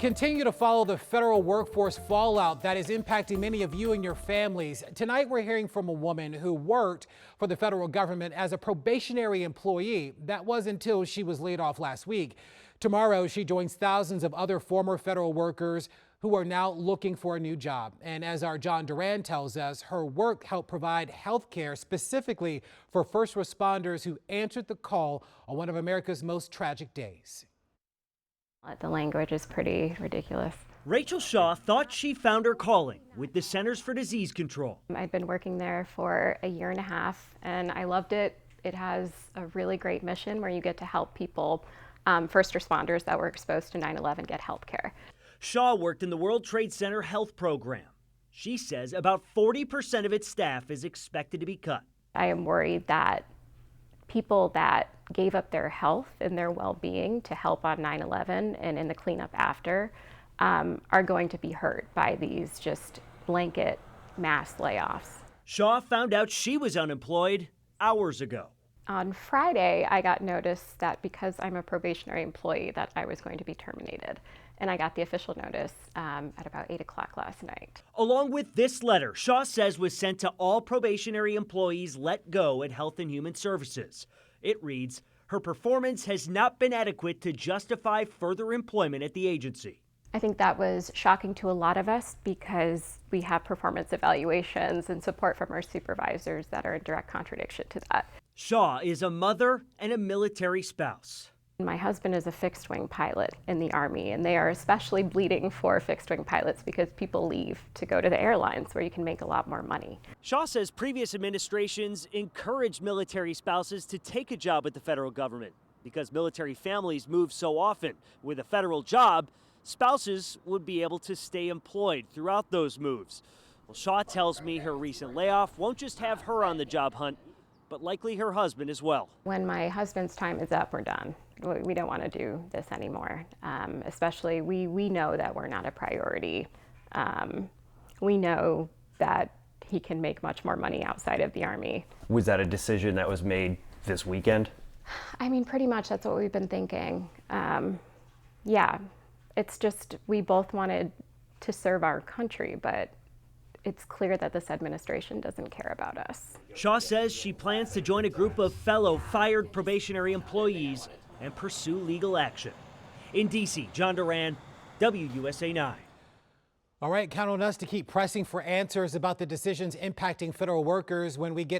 Continue to follow the federal workforce fallout that is impacting many of you and your families. Tonight, we're hearing from a woman who worked for the federal government as a probationary employee. That was until she was laid off last week. Tomorrow, she joins thousands of other former federal workers who are now looking for a new job. And as our John Duran tells us, her work helped provide health care specifically for first responders who answered the call on one of America's most tragic days. The language is pretty ridiculous. Rachael Shaw thought she found her calling with the Centers for Disease Control. I've been working there for a year and a half, and I loved it. It has a really great mission where you get to help people, first responders that were exposed to 9/11, get health care. Shaw worked in the World Trade Center health program. She says about 40% of its staff is expected to be cut. I am worried that people that gave up their health and their well-being to help on 9/11 and in the cleanup after are going to be hurt by these just blanket mass layoffs. Shaw found out she was unemployed hours ago. On Friday, I got notice that because I'm a probationary employee that I was going to be terminated. And I got the official notice at about 8 o'clock last night. Along with this letter, Shaw says was sent to all probationary employees let go at Health and Human Services. It reads, her performance has not been adequate to justify further employment at the agency. I think that was shocking to a lot of us because we have performance evaluations and support from our supervisors that are in direct contradiction to that. Shaw is a mother and a military spouse. My husband is a fixed-wing pilot in the Army, and they are especially bleeding for fixed-wing pilots because people leave to go to the airlines where you can make a lot more money. Shaw says previous administrations encouraged military spouses to take a job with the federal government because military families move so often. With a federal job, spouses would be able to stay employed throughout those moves. Well, Shaw tells me her recent layoff won't just have her on the job hunt, but likely her husband as well. When my husband's time is up, we're done. We don't want to do this anymore. Especially, we know that we're not a priority. We know that he can make much more money outside of the Army. Was that a decision that was made this weekend? I mean, pretty much that's what we've been thinking. Yeah, it's just we both wanted to serve our country, but it's clear that this administration doesn't care about us. Shaw says she plans to join a group of fellow fired probationary employees and pursue legal action. In D.C., John Duran, WUSA 9. All right, count on us to keep pressing for answers about the decisions impacting federal workers when we get